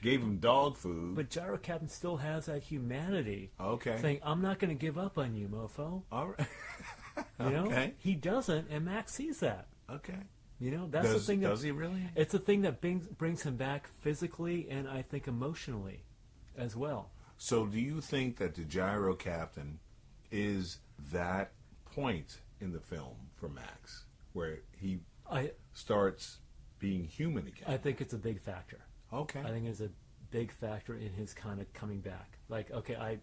Gave him dog food. But Gyro Captain still has that humanity. Okay. Saying, I'm not going to give up on you, mofo. All right. You know? Okay. He doesn't, and Max sees that. Okay. You know, that's the Does, thing. does he really? It's the thing that brings him back physically and I think emotionally as well. So do you think that the Gyro Captain is that point in the film for Max where he I starts being human again? I think it's a big factor. Okay. I think it's a big factor in his kind of coming back. Like, okay, I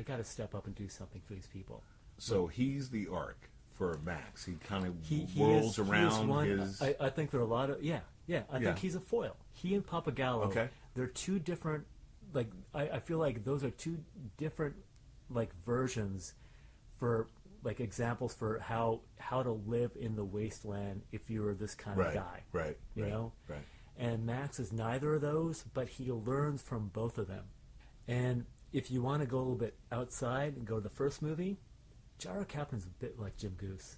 got to step up and do something for these people. So he's the arc for Max. He kind of He whirls is around one, his... I think there are a lot of I Yeah. think he's a foil. He and Papagallo. Okay. They're two different. Like I feel like those are two different like versions for like examples for how to live in the wasteland if you were this kind of Right, guy. right, You right, know. right. And Max is neither of those, but he learns from both of them. And if you want to go a little bit outside and go to the first movie, Gyro Captain's a bit like Jim Goose.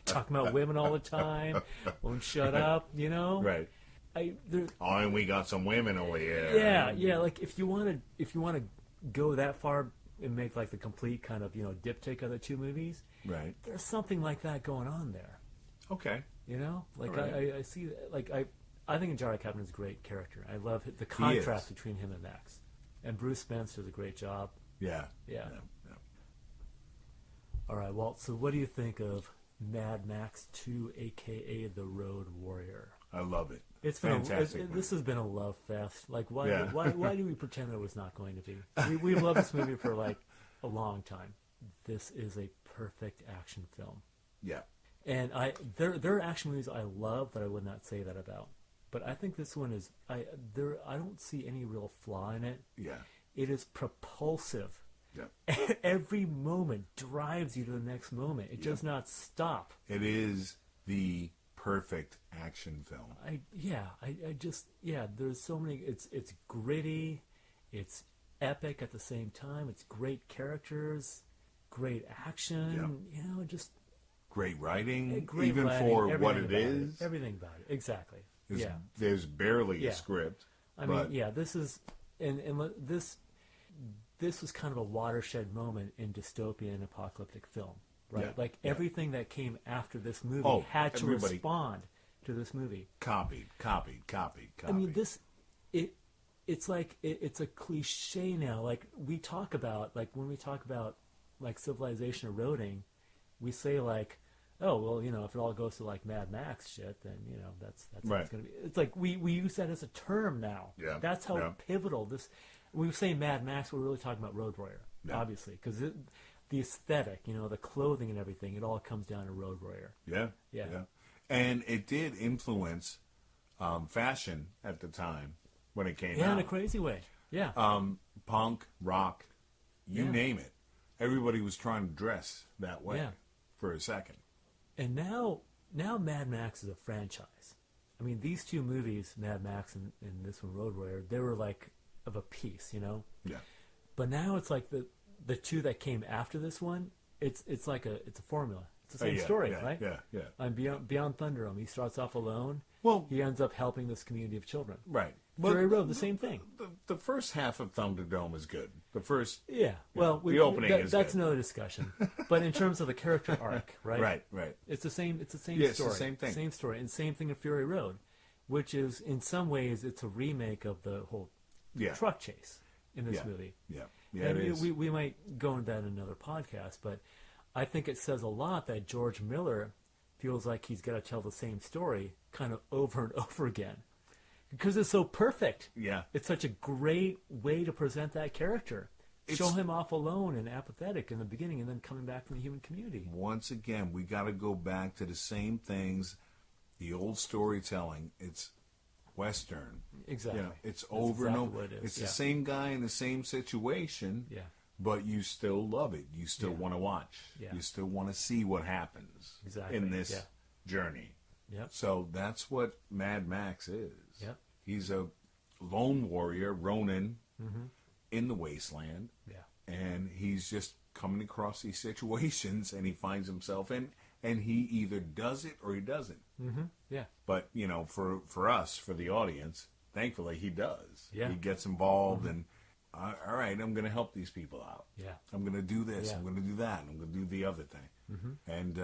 Talking about women all the time, won't shut up, you know? Right. Oh, and we got some women over here. Yeah. Like if you want to go that far and make like the complete kind of diptych of the two movies, Right. there's something like that going on there. Okay. You know, like All right. I see, like I think Gyro Captain is a great character. I love the contrast between him and Max, and Bruce Spence does a great job. Yeah. Yeah. Yeah. All right, Walt. So, what do you think of Mad Max 2, aka The Road Warrior? I love it. It's been fantastic. this has been a love fest. Like, why Yeah. why do we pretend it was not going to be? We've loved this movie for like a long time. This is a perfect action film. Yeah. And there are action movies I love that I would not say that about. But I think this one is I don't see any real flaw in it. Yeah. It is propulsive. Yeah. Every moment drives you to the next moment. It does not stop. It is the perfect action film. There's so many. It's gritty, it's epic at the same time. It's great characters, great action. Just Great writing, great even writing, for everything what it about is. Everything about it, exactly. There's barely Yeah. a script. I but mean, this is this was kind of a watershed moment in dystopian and apocalyptic film, right? Yeah, Like yeah. everything that came after this movie Oh, had to everybody- respond to this movie. Copied. I mean, it's like it's a cliche now. Like we talk about, like when we talk about like civilization eroding, we say like, oh well, if it all goes to like Mad Max shit, then that's how Right. it's going to be. It's like we use that as a term now. Yeah. That's how Yeah. pivotal this. When we say Mad Max, we're really talking about Road Warrior, Yeah. obviously, because the aesthetic, the clothing and everything, it all comes down to Road Warrior. Yeah. Yeah. And it did influence fashion at the time when it came Yeah, out. in a crazy way. Yeah. Punk, rock, you Yeah. name it. Everybody was trying to dress that way Yeah. for a second. And now Mad Max is a franchise. I mean, these two movies, Mad Max and this one, Road Warrior, they were like of a piece, Yeah. But now it's like the two that came after this one. It's like a formula. It's the same Yeah, story, yeah, right? Yeah. Beyond Thunderdome, he starts off alone. Well- he ends up helping this community of children. Right. Fury Road, the same thing. The first half of Thunderdome is good. The first. Yeah. Well, the opening is that's good. another discussion. But in terms of the character arc, right? Right. It's the same. It's the same Yeah, it's story. the same thing. Same story, and same thing in Fury Road, which is in some ways it's a remake of the whole Yeah. truck chase in this Yeah. movie. Yeah. And It is. we might go into that in another podcast, but I think it says a lot that George Miller feels like he's got to tell the same story kind of over and over again because it's so perfect. Yeah. It's such a great way to present that character. Show It's- him off alone and apathetic in the beginning and then coming back from the human community. Once again, we got to go back to the same things, the old storytelling. It's Western. Exactly. It's That's over exactly and over. what it is, It's yeah. the same guy in the same situation. Yeah. But you still love it. You still Yeah. want to watch. Yeah. You still want to see what happens Exactly, in this yeah. journey. Yep. So that's what Mad Max is. Yep. He's a lone warrior, Ronin, in the wasteland. Yeah. And he's just coming across these situations and he finds himself in, and he either does it or he doesn't. Yeah. But, for us, for the audience, thankfully he does. Yeah. He gets involved and, all right, I'm going to help these people out. Yeah. I'm going to do this. Yeah. I'm going to do that. I'm going to do the other thing. And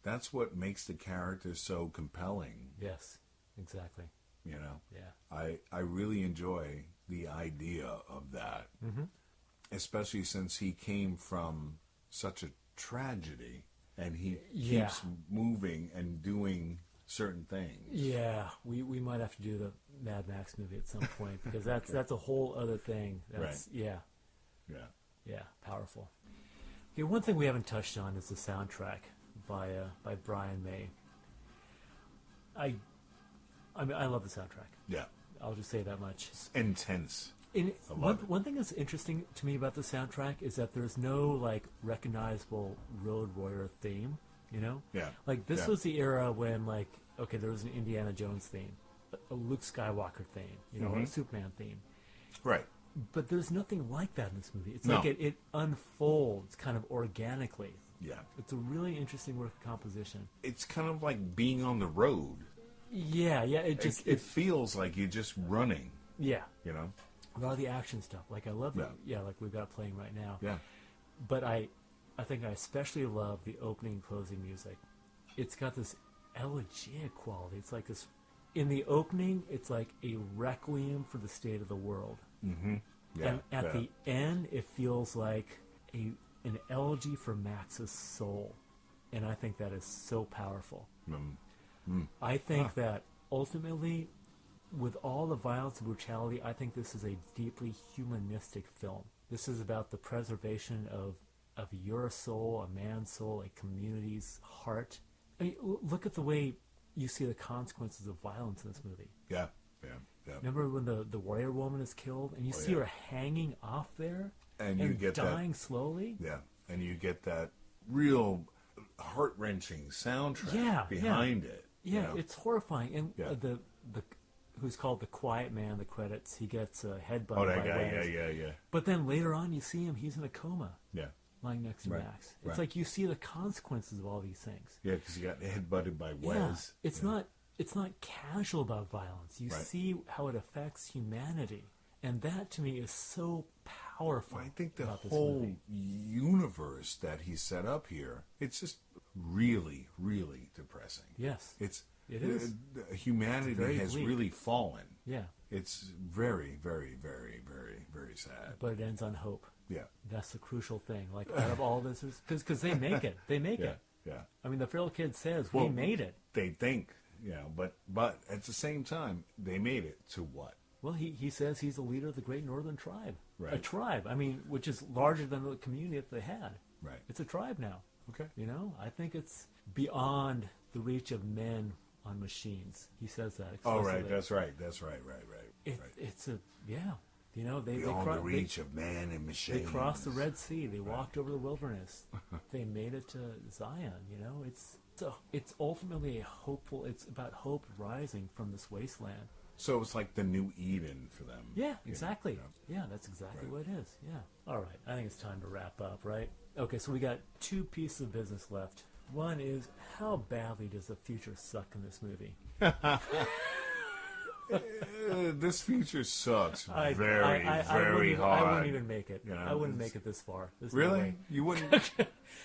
that's what makes the character so compelling, Yes. Exactly. Yeah. I really enjoy the idea of that, especially since he came from such a tragedy and he Yeah. keeps moving and doing certain things. Yeah, we might have to do the Mad Max movie at some point because that's a whole other thing. That's Yeah. yeah, powerful. Okay, one thing we haven't touched on is the soundtrack by Brian May. I mean I love the soundtrack. Yeah. I'll just say that much. Intense. And I love it. one thing that's interesting to me about the soundtrack is that there's no like recognizable Road Warrior theme. Yeah. Like this Yeah. was the era when there was an Indiana Jones theme, a Luke Skywalker theme, a Superman theme. Right. But there's nothing like that in this movie. It's No. like it unfolds kind of organically. Yeah. It's a really interesting work of composition. It's kind of like being on the road. Yeah, it just It feels like you're just running, yeah. you know? A lot of the action stuff. Like I love it. Yeah. Yeah, like we've got playing right now. Yeah. But I think I especially love the opening and closing music. It's got this elegiac quality. It's like this. In the opening, it's like a requiem for the state of the world. Yeah. And at yeah. the end, it feels like an elegy for Max's soul. And I think that is so powerful. I think that ultimately, with all the violence and brutality, I think this is a deeply humanistic film. This is about the preservation of your soul, a man's soul, a community's heart. I mean, look at the way you see the consequences of violence in this movie. Yeah. Remember when the warrior woman is killed and you see yeah. her hanging off there And you get that- dying slowly? Yeah. And you get that real heart-wrenching soundtrack Yeah, behind it. Yeah, you know? it's horrifying. And Yeah. the who's called the quiet man, the credits, he gets headbutted Oh, that by guy. Wes. Yeah. But then later on, you see him, he's in a coma, Yeah. lying next to Right, Max. It's right. like you see the consequences of all these things. Yeah, because he got headbutted by Yeah, Wes. it's not casual about violence. You Right. see how it affects humanity, and that to me is so powerful. I think the about this whole movie. universe that he set up here, it's just really, really depressing. Yes, It is. Humanity It's very has bleak. really fallen. yeah, It's very, very, very, very, very sad. but it ends on hope. Yeah. That's the crucial thing. Like out of all this, because they make it, Yeah. I mean, the feral kid says, we Well, made it. They think, but at the same time, they made it to what? Well, he says he's the leader of the Great Northern Tribe. Right. A tribe, I mean, which is larger than the community that they had. Right. It's a tribe now. Okay. I think it's beyond the reach of men on machines. He says that Oh, explicitly. right. That's right. Right. It's a, yeah. They Beyond cro- the reach of man and machine. They crossed the Red Sea. They walked over the wilderness. They made it to Zion. It's ultimately a hopeful. It's about hope rising from this wasteland. So it's like the new Eden for them. Yeah, exactly. Yeah. Yeah, that's exactly what it is. Yeah. All right. I think it's time to wrap up, right? Okay, so we got two pieces of business left. One is, how badly does the future suck in this movie? This future sucks I very wouldn't, hard. I wouldn't even make it. You know, I wouldn't it's- make it this far. There's no Really? way. You wouldn't?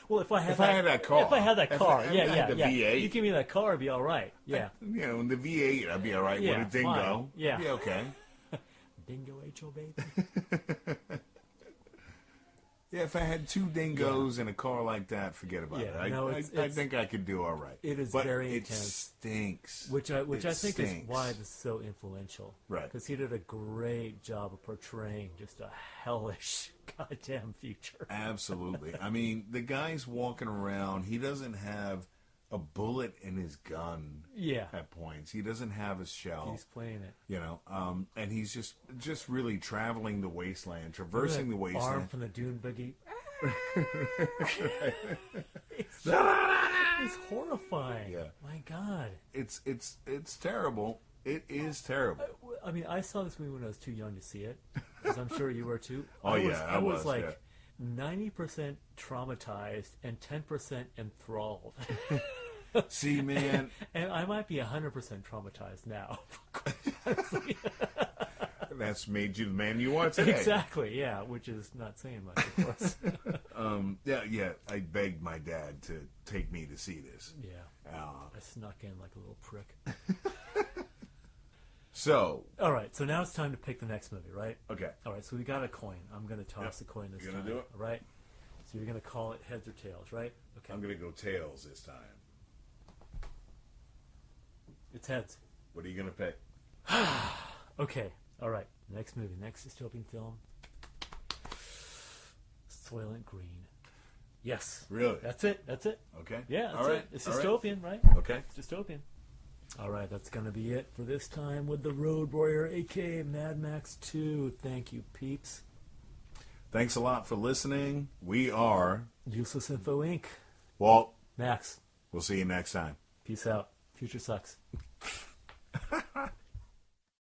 Well, if I had that car. If I had that If car, I yeah, had the yeah. V8. You give me that car, it'd be all right. Yeah. In the V8, I'd be all right. Yeah, With a dingo. fine. Yeah. I'd be okay. Dingo HO baby. Yeah, if I had two dingoes in a car like that, forget about Yeah, it. no, I it's- think I could do all right. It is but very it intense. stinks. Which I It think is stinks. why this is so influential. Right. Because he did a great job of portraying just a hellish goddamn future. Absolutely. I mean, the guy's walking around. He doesn't have a bullet in his gun. Yeah. At points, he doesn't have a shell. He's playing it. And he's just really traveling the wasteland, traversing the Arm wasteland. from the Dune boogie. It's horrifying. Yeah. My God. It's terrible. It is terrible. I mean, I saw this movie when I was too young to see it, as I'm sure you were too. Oh, I was like yeah. 90% traumatized and 10% enthralled. See, man, And I might be 100% traumatized now. that's made you the man you are today. Exactly, yeah, which is not saying much, of course. Yeah. I begged my dad to take me to see this. Yeah, I snuck in like a little prick. So, All right, so now it's time to pick the next movie, right? okay. All right, so we got a coin. I'm going to toss Yep. the coin this You're time. gonna do it? All right? So you're going to call it heads or tails, right? Okay. I'm going to go tails this time. It's heads. What are you going to pick? Okay. All right. Next movie, next dystopian film. Soylent Green. Yes. Really? That's it. Okay. Yeah, that's All right. it. It's All right. dystopian, right? Okay. It's dystopian. All right, that's going to be it for this time with the Road Warrior, a.k.a. Mad Max 2. Thank you, peeps. Thanks a lot for listening. We are Useless Info Inc. Walt. Max, We'll see you next time. peace out. Future sucks.